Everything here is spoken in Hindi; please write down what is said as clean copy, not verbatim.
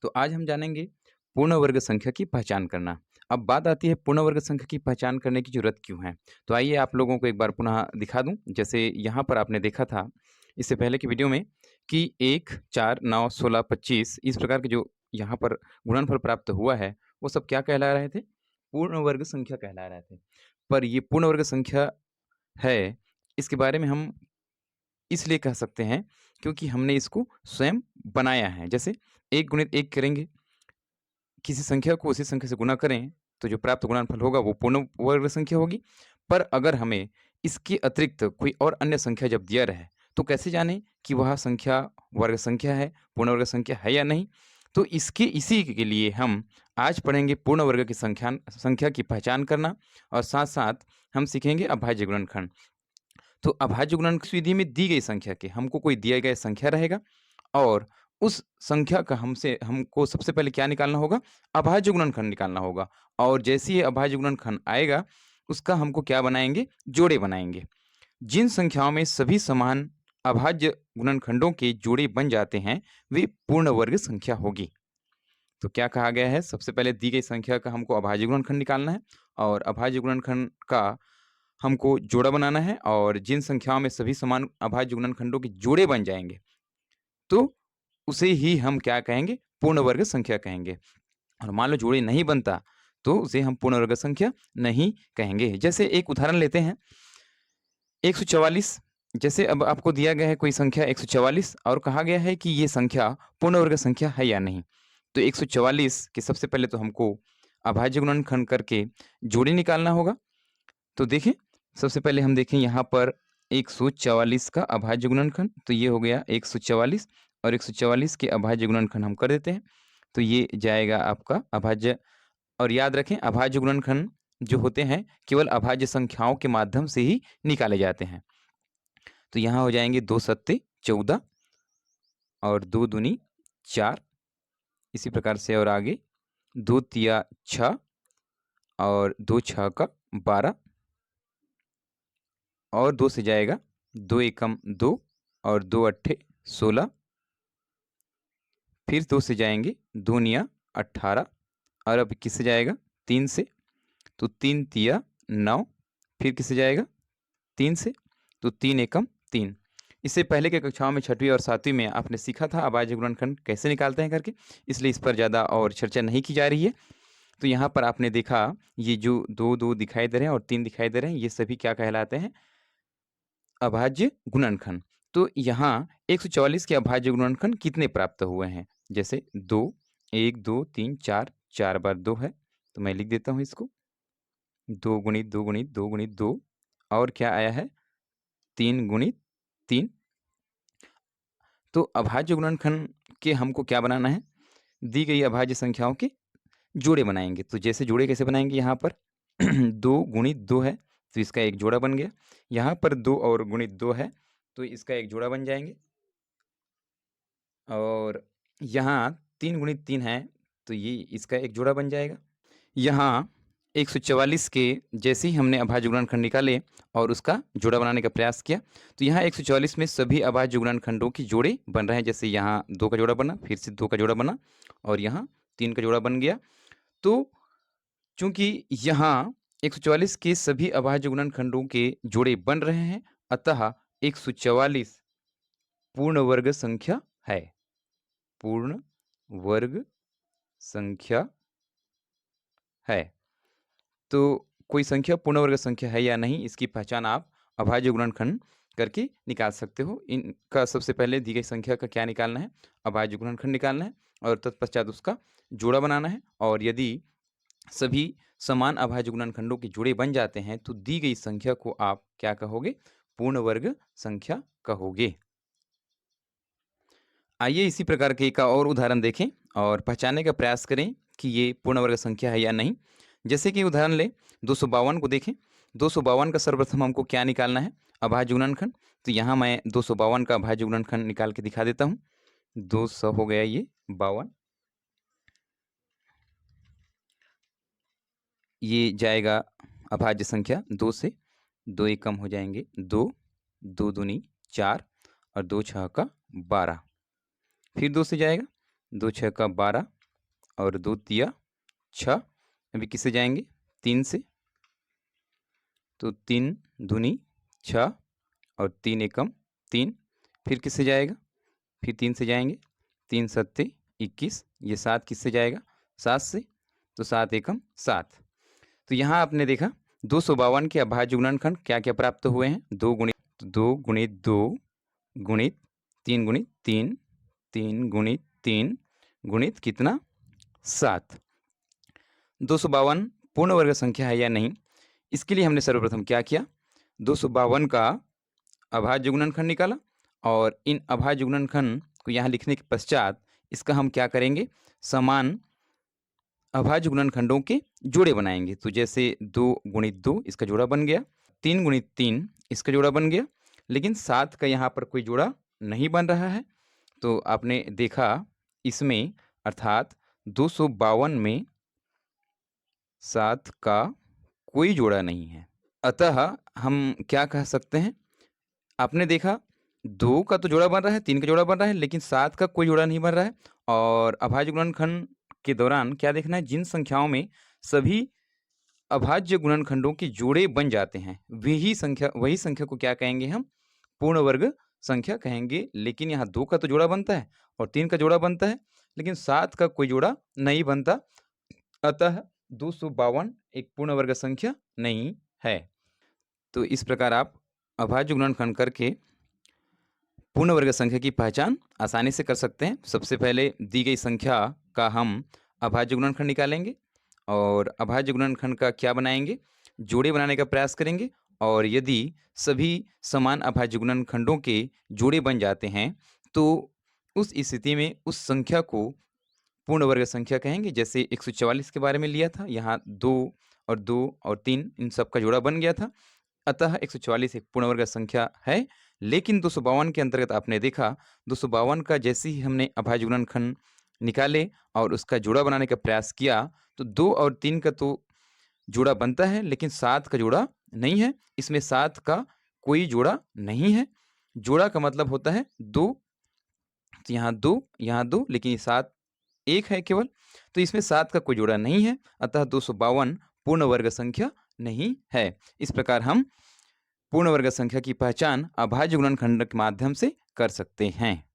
तो आज हम जानेंगे पूर्ण वर्ग संख्या की पहचान करना। अब बात आती है पूर्ण वर्ग संख्या की पहचान करने की ज़रूरत क्यों है? तो आइए आप लोगों को एक बार पुनः दिखा दूँ। जैसे यहाँ पर आपने देखा था इससे पहले की वीडियो में कि 1, 4, 9, 16, 25 इस प्रकार के जो यहाँ पर गुणनफल प्राप्त हुआ है, वो सब क्या कहला रहे थे? पूर्ण वर्ग संख्या कहला रहे थे। पर ये पूर्ण वर्ग संख्या है, इसके बारे में हम इसलिए कह सकते हैं क्योंकि हमने इसको स्वयं बनाया है। जैसे 1 गुणित 1 करेंगे, किसी संख्या को उसी संख्या से गुणा करें, तो जो प्राप्त गुणनफल होगा वो पूर्ण वर्ग संख्या होगी। पर अगर हमें इसके अतिरिक्त कोई और अन्य संख्या जब दिया रहे, तो कैसे जानें कि वह संख्या वर्ग संख्या है, पूर्ण वर्ग संख्या है या नहीं? तो इसी के लिए हम आज पढ़ेंगे पूर्ण वर्ग की संख्या की पहचान करना और साथ-साथ हम सीखेंगे अभाज्य गुणनखंड। तो अभाज्य गुणनखंड विधि में दी गई संख्या के हमको कोई दिया गया संख्या रहेगा और उस संख्या का हमको सबसे पहले क्या निकालना होगा? अभाज्य गुणनखंड निकालना होगा और जैसे ही अभाज्य गुणनखंड आएगा, उसका हमको क्या बनाएँगे? जोड़े बनाएँगे। जिन संख्याओं में सभी समान अभाज्य गुणनखंडों के जोड़े बन जाते हैं, वे पूर्ण वर्ग संख्या होगी। तो क्या कहा गया है? सबसे पहले दी गई संख्या का हमको अभाज्य गुणनखंड निकालना है और अभाज्य गुणनखंड का हमको जोड़ा बनाना है और जिन संख्याओं में सभी समान अभाज्य गुणनखंडों के जोड़े बन जाएँगे, तो उसे ही हम क्या कहेंगे? पूर्ण वर्ग संख्या कहेंगे। और मान लो जोड़ी नहीं बनता, तो उसे हम पूर्ण वर्ग संख्या नहीं कहेंगे। जैसे एक उदाहरण लेते हैं, 144 जैसे अब आपको दिया गया है कोई संख्या 144 और कहा गया है कि ये संख्या पूर्ण वर्ग संख्या है या नहीं। तो 144 के सबसे पहले तो हमको अभाज्य गुणनखंड करके जोड़ी निकालना होगा। तो देखें, सबसे पहले हम देखें यहाँ पर 144 का अभाज्य गुणनखंड, तो ये हो गया 144 और 144 के अभाज्य गुणनखंड हम कर देते हैं। तो ये जाएगा आपका अभाज्य और याद रखें अभाज्य गुणनखंड जो होते हैं केवल अभाज्य संख्याओं के माध्यम से ही निकाले जाते हैं। तो यहाँ हो जाएँगे 2 सत्ते 14 और 2 दूनी 4 इसी प्रकार से और आगे 2 तिया 6 और 2 छः का 12 और 2 से जाएगा 2 एकम 2 और 2 अट्ठे 16 फिर 2 से जाएँगे 2 निया 18 और अब किससे जाएगा 3 से, तो 3 तिया 9 फिर किससे जाएगा 3 से, तो 3 एकम 3। इससे पहले के कक्षाओं में 6वीं और 7वीं में आपने सीखा था अभाज्य गुणनखंड कैसे निकालते हैं करके, इसलिए इस पर ज़्यादा और चर्चा नहीं की जा रही है। तो यहाँ पर आपने देखा ये जो 2-2 दिखाई दे रहे हैं और 3 दिखाई दे रहे हैं, ये सभी क्या कहलाते हैं? अभाज्य गुणनखंड। तो यहाँ 144 के अभाज्य गुणनखंड कितने प्राप्त हुए हैं? जैसे 2, 1, 2, 3, 4, 4 बार 2 है, तो मैं लिख देता हूँ इसको 2 गुणित 2 गुणित 2 गुणित 2 और क्या आया है 3 गुणित 3। तो अभाज्य गुणनखंड के हमको क्या बनाना है? दी गई अभाज्य संख्याओं के जोड़े बनाएँगे। तो जैसे जोड़े कैसे बनाएँगे यहाँ पर 2 गुणित 2 है, तो इसका एक जोड़ा बन गया। यहाँ पर 2 और गुणित 2 है, तो इसका एक जोड़ा बन जाएँगे। और यहाँ 3 गुणित 3 है, तो ये इसका एक जोड़ा बन जाएगा। यहाँ 144 के जैसे ही हमने अभाज्य गुणनखंड निकाले और उसका जोड़ा बनाने का प्रयास किया, तो यहाँ 144 में सभी अभाज्य गुणनखंडों के जोड़े बन रहे हैं। जैसे यहाँ 2 का जोड़ा बना, फिर से 2 का जोड़ा बना और यहाँ 3 का जोड़ा बन गया। तो चूँकि यहाँ 144 के सभी अभाज्य गुणनखंडों के जोड़े बन रहे हैं, अतः 144 पूर्ण वर्ग संख्या है। पूर्ण वर्ग संख्या है। तो कोई संख्या पूर्ण वर्ग संख्या है या नहीं, इसकी पहचान आप अभाज्य गुणनखंड करके निकाल सकते हो। इनका सबसे पहले दी गई संख्या का क्या निकालना है? अभाज्य गुणनखंड निकालना है और तत्पश्चात उसका जोड़ा बनाना है और यदि सभी समान अभाज्य गुणनखंडों के जोड़े बन जाते हैं, तो दी गई संख्या को आप क्या कहोगे? पूर्ण वर्ग संख्या कहोगे। आइए इसी प्रकार के एक और उदाहरण देखें और पहचानने का प्रयास करें कि ये पूर्ण वर्ग संख्या है या नहीं। जैसे कि उदाहरण लें 252 को देखें। 252 का सर्वप्रथम हमको क्या निकालना है? अभाज्य गुणनखंड। तो यहाँ मैं 252 का अभाज्य गुणनखंड निकाल के दिखा देता हूँ। 200 हो गया ये 52, ये जाएगा अभाज्य संख्या 2 से, 2 एक कम हो जाएंगे 2, 2 दूनी 4 और 2 छः का 12, फिर 2 से जाएगा 2 छः का 12 और 2 तिया 6। अभी किससे जाएँगे? 3 से। तो 3 दूनी 6 और 3 एकम 3। फिर किससे जाएगा? फिर 3 से जाएँगे। 3 सत्ते 21। ये 7 किससे जाएगा? 7 से। तो 7 एकम 7। तो यहाँ आपने देखा 252 के अभाज्य गुणनखंड क्या-क्या प्राप्त हुए हैं? 2 गुणित 2 गुणित 3 गुणित 3, 3 गुणित 3 गुणित कितना? 7। 252 पूर्ण वर्ग संख्या है या नहीं? इसके लिए हमने सर्वप्रथम क्या किया? 252 का अभाज्य गुणनखंड निकाला और इन अभाज्य गुणनखंड को यहाँ लिखने के पश्चात इसका हम क्या करेंगे? समान अभाज्य गुणनखंडों के जोड़े बनाएँगे। तो जैसे 2 गुणित 2 इसका जोड़ा बन गया, 3 गुणित 3 इसका जोड़ा बन गया, लेकिन 7 का यहाँ पर कोई जोड़ा नहीं बन रहा है। तो आपने देखा इसमें अर्थात 252 में 7 का कोई जोड़ा नहीं है। अतः हम क्या कह सकते हैं? आपने देखा 2 का तो जोड़ा बन रहा है, 3 का जोड़ा बन रहा है, लेकिन 7 का कोई जोड़ा नहीं बन रहा है। और अभाज्य गुणनखंड के दौरान क्या देखना है? जिन संख्याओं में सभी अभाज्य गुणनखंडों के जोड़े बन जाते हैं, वही संख्या को क्या कहेंगे हम? पूर्ण वर्ग संख्या कहेंगे। लेकिन यहाँ 2 का तो जोड़ा बनता है और 3 का जोड़ा बनता है, लेकिन 7 का कोई जोड़ा नहीं बनता। अतः 252 एक पूर्ण वर्ग संख्या नहीं है। तो इस प्रकार आप अभाज्य गुणनखंड करके पूर्ण वर्ग संख्या की पहचान आसानी से कर सकते हैं। सबसे पहले दी गई संख्या का हम अभाज्य गुणनखंड निकालेंगे और अभाज्य गुणनखंड का क्या बनाएंगे? जोड़े बनाने का प्रयास करेंगे। और यदि सभी समान अभाज्य गुणनखंडों के जोड़े बन जाते हैं तो उस स्थिति में उस संख्या को पूर्ण वर्ग संख्या कहेंगे। जैसे 144 के बारे में लिया था, यहाँ 2 और 2 और 3 इन सब का जोड़ा बन गया था। अतः 144 एक पूर्ण वर्ग संख्या है। लेकिन 252 के अंतर्गत आपने देखा 252 का जैसे ही हमने अभाज्य गुणनखंड निकाले और उसका जोड़ा बनाने का प्रयास किया तो 2 और 3 का तो जोड़ा बनता है, लेकिन 7 का जोड़ा नहीं है। इसमें 7 का कोई जोड़ा नहीं है। जोड़ा का मतलब होता है 2। तो यहाँ 2, लेकिन ये 7 एक है केवल। तो इसमें 7 का कोई जोड़ा नहीं है। अतः 252 पूर्ण वर्ग संख्या नहीं है। इस प्रकार हम पूर्ण वर्ग संख्या की पहचान अभाज्य गुणनखंड के माध्यम से कर सकते हैं।